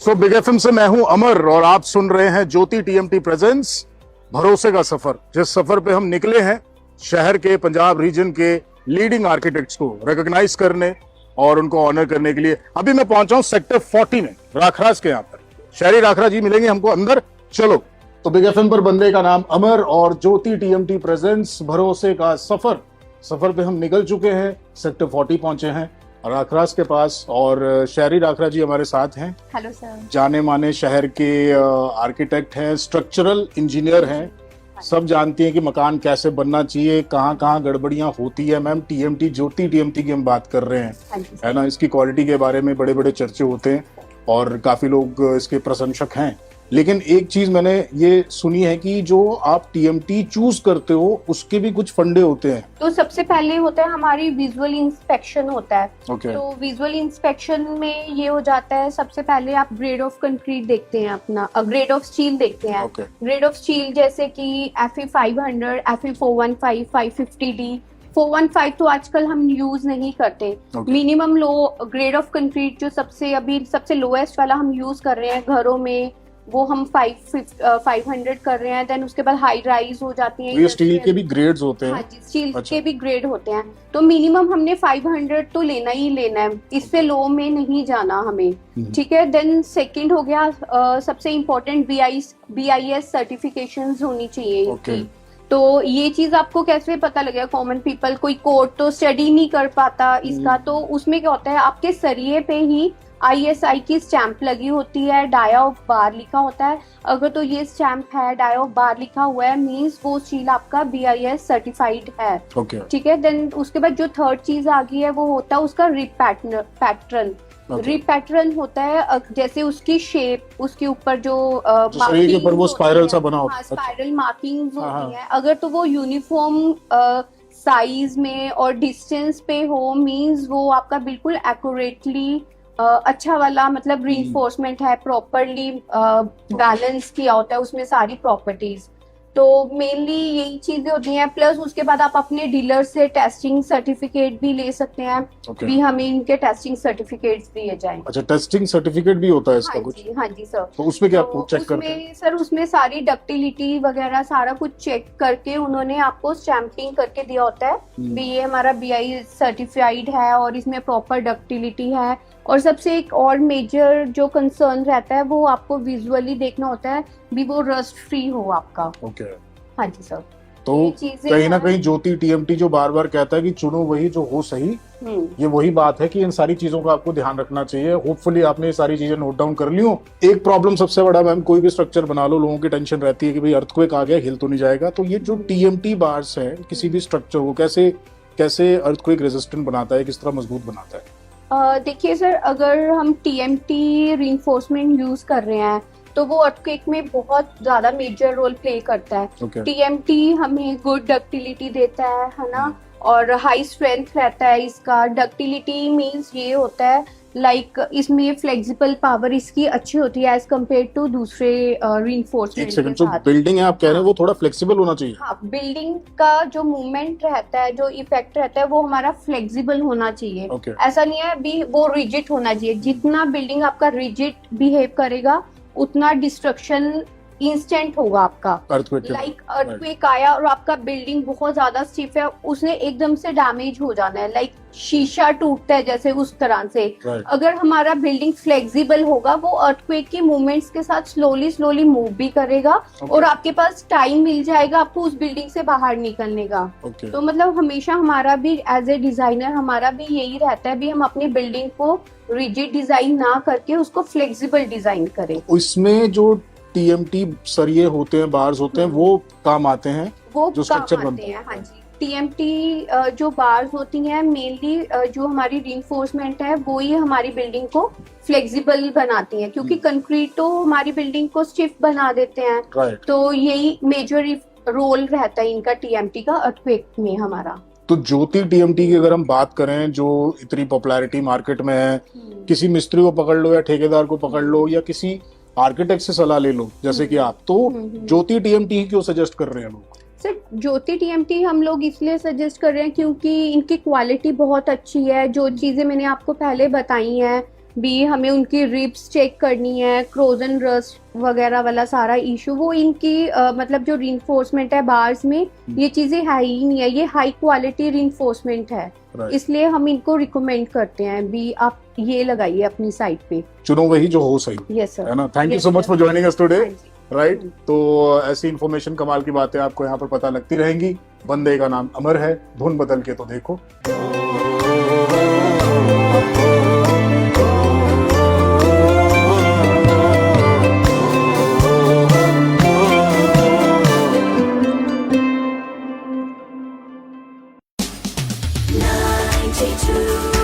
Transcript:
दोस्तों, big FM से मैं हूं अमर और आप सुन रहे हैं ज्योति टीएमटी प्रेजेंस भरोसे का सफर। जिस सफर पे हम निकले हैं शहर के, पंजाब रीजन के लीडिंग आर्किटेक्ट्स को रिकॉग्नाइज करने और उनको ऑनर करने के लिए। अभी मैं पहुंचा हूं सेक्टर 40 में, राखराज के यहाँ पर। शहरी राखरा जी मिलेंगे हमको अंदर, चलो। तो बिग एफएम पर बंदे का नाम अमर और ज्योति टीएमटी प्रेजेंस भरोसे का सफर पे हम निकल चुके हैं। सेक्टर 40 पहुंचे हैं राखराज के पास और शहरी राखरा जी हमारे साथ हैं। Hello sir. जाने माने शहर के आर्किटेक्ट हैं, स्ट्रक्चरल इंजीनियर हैं, सब जानती हैं कि मकान कैसे बनना चाहिए, कहाँ कहाँ गड़बड़ियां होती है। मैम, टीएमटी, ज्योति टीएमटी की हम बात कर रहे हैं, है ना। इसकी क्वालिटी के बारे में बड़े बड़े चर्चे होते हैं और काफी लोग इसके प्रशंसक हैं। लेकिन एक चीज मैंने ये सुनी है कि जो आप टीएमटी चूज करते हो उसके भी कुछ फंडे होते हैं। तो सबसे पहले होता है हमारी विजुअल इंस्पेक्शन होता है। Okay. तो विजुअल इंस्पेक्शन में ये हो जाता है, सबसे पहले आप ग्रेड ऑफ कंक्रीट देखते हैं, अपना ग्रेड ऑफ स्टील देखते हैं। Okay. ग्रेड ऑफ स्टील जैसे कि FE 500, FE 415, 550D, 415 तो आजकल हम यूज नहीं करते। Minimum low grade of concrete जो सबसे लोएस्ट वाला हम यूज कर रहे हैं घरों में, वो हम 500 कर रहे हैं। देन उसके बाद हाई राइज हो जाती है। ये स्टील के भी ग्रेड्स होते हैं। हाँ जी, स्टील के भी ग्रेड होते हैं। तो मिनिमम हमने 500 तो लेना ही लेना है, इससे लो में नहीं जाना हमें, ठीक है। देन सेकंड हो गया सबसे इम्पोर्टेंट BIS सर्टिफिकेशंस होनी चाहिए इनकी। तो ये चीज आपको कैसे पता लगेगा? कॉमन पीपल कोई कोड तो स्टडी नहीं कर पाता इसका, तो उसमें क्या होता है, आपके सरिये पे ही ISI की स्टैंप लगी होती है, डाया ऑफ बार लिखा होता है। अगर तो ये स्टैंप है, डाया ऑफ बार लिखा हुआ है, मींस वो स्टील आपका BIS सर्टिफाइड है, ठीक है। देन उसके बाद जो थर्ड चीज आ गई है वो होता है उसका रिप पैटर्न। रिप पैटर्न होता है जैसे उसकी शेप, उसके ऊपर जो के ऊपर वो स्पाइरल सा बना होता है, स्पाइरल मार्किंग्स होती है। अगर तो वो यूनिफॉर्म साइज में और डिस्टेंस पे हो, मींस वो आपका बिल्कुल एक्यूरेटली अच्छा वाला, मतलब रीइंफोर्समेंट है, प्रॉपरली बैलेंस किया होता है उसमें सारी प्रॉपर्टीज। तो मेनली यही चीजें होती हैं। प्लस उसके बाद आप अपने डीलर से टेस्टिंग सर्टिफिकेट भी ले सकते हैं। भी हमें इनके टेस्टिंग सर्टिफिकेट्स दिए जाएं। अच्छा, टेस्टिंग सर्टिफिकेट भी होता है इसका? कुछ? हाँ जी सर। तो उसमें क्या चेक करते हैं सर? उसमें सारी डक्टिलिटी वगैरह सारा कुछ चेक करके उन्होंने आपको स्टैंपिंग करके दिया होता है भी ये हमारा BIS सर्टिफाइड है और इसमें प्रॉपर डक्टिलिटी है। और सबसे एक और मेजर जो कंसर्न रहता है वो आपको विजुअली देखना होता है भी वो रस्ट फ्री हो आपका। हाँ जी सर। तो कहीं ना कहीं ज्योति टीएमटी जो बार बार कहता है कि चुनो वही जो हो सही, ये वही बात है कि इन सारी चीजों का आपको ध्यान रखना चाहिए। होपफुली आपने ये सारी चीजें नोट डाउन कर ली हो। एक प्रॉब्लम सबसे बड़ा, मैम, कोई भी स्ट्रक्चर बना लो, लोगों की टेंशन रहती है कि भाई अर्थक्वेक आ गया, हिल तो नहीं जाएगा। तो ये जो टीएमटी बार्स है किसी भी स्ट्रक्चर को कैसे अर्थक्वेक रेजिस्टेंट बनाता है, किस तरह मजबूत बनाता है? देखिए सर, अगर हम TMT रीइंफोर्समेंट यूज कर रहे हैं तो वो अर्थक्वेक में बहुत ज्यादा मेजर रोल प्ले करता है। TMT हमें गुड डक्टिलिटी देता है ना, और हाई स्ट्रेंथ रहता है इसका। डक्टिलिटी मींस ये होता है लाइक इसमें फ्लेक्सिबल पावर इसकी अच्छी होती है एज कम्पेयर टू दूसरे रीइंफोर्समेंट के साथ। जो बिल्डिंग है आप कह रहे हैं वो थोड़ा फ्लेक्सिबल होना चाहिए। हाँ, बिल्डिंग का जो मूवमेंट रहता है, जो इफेक्ट रहता है, वो हमारा फ्लेक्सिबल होना चाहिए। ऐसा नहीं है भी वो रिजिड होना चाहिए। जितना बिल्डिंग आपका रिजिड बिहेव करेगा उतना डिस्ट्रक्शन इंस्टेंट होगा आपका। लाइक अर्थक्वेक आया और आपका बिल्डिंग बहुत ज्यादा स्टिफ है, उसने एकदम से डैमेज हो जाना है। लाइक शीशा टूटता है जैसे, उस तरह से। अगर हमारा बिल्डिंग फ्लेक्सिबल होगा वो अर्थक्वेक के मूवमेंट्स के साथ स्लोली मूव भी करेगा और आपके पास टाइम मिल जाएगा आपको उस बिल्डिंग से बाहर निकलने का। तो मतलब हमेशा हमारा भी एज ए डिजाइनर हमारा भी यही रहता है भी हम अपनी बिल्डिंग को रिजिड डिजाइन ना करके उसको फ्लेक्सिबल डिजाइन करें। इसमें जो TMT सरिये होते हैं, बार्स होते हैं, वो काम आते हैं, वो जो स्ट्रक्चर बनते हैं। हाँ जी, TMT जो बार्स होती हैं मेनली जो हमारी रीइंफोर्समेंट है वो ही हमारी बिल्डिंग को फ्लेक्सिबल बनाती है, क्योंकि कंक्रीट तो हमारी बिल्डिंग को स्टिफ बना देते हैं। तो यही मेजर रोल रहता है इनका TMT का अर्थक्वेक में हमारा। तो ज्योति TMT की अगर हम बात करें, जो इतनी पॉपुलैरिटी मार्केट में है, किसी मिस्त्री को पकड़ लो या ठेकेदार को पकड़ लो या किसी आर्किटेक्ट से सलाह ले लो जैसे कि आप, तो ज्योति TMT क्यों सजेस्ट कर रहे हैं लोग? सर, ज्योति TMT हम लोग इसलिए सजेस्ट कर रहे हैं क्योंकि इनकी क्वालिटी बहुत अच्छी है। जो चीजें मैंने आपको पहले बताई हैं भी हमें उनकी रिब्स चेक करनी है, क्रोजन रस्ट वगैरह वाला सारा इशू, वो इनकी मतलब जो रिइंफोर्समेंट है बार्स में, ये चीजें है ही नहीं है, ये हाई क्वालिटी रिइंफोर्समेंट है। इसलिए हम इनको रिकमेंड करते हैं भी आप ये लगाइए अपनी साइट पे, चुनो वही जो हो सही। यस सर, है ना। Thank you so much for joining us today. Right, तो ऐसी इन्फॉर्मेशन कमाल की बातें आपको यहाँ पर पता लगती रहेंगी। बंदे का नाम अमर है, धुन बदल के तो देखो। Two.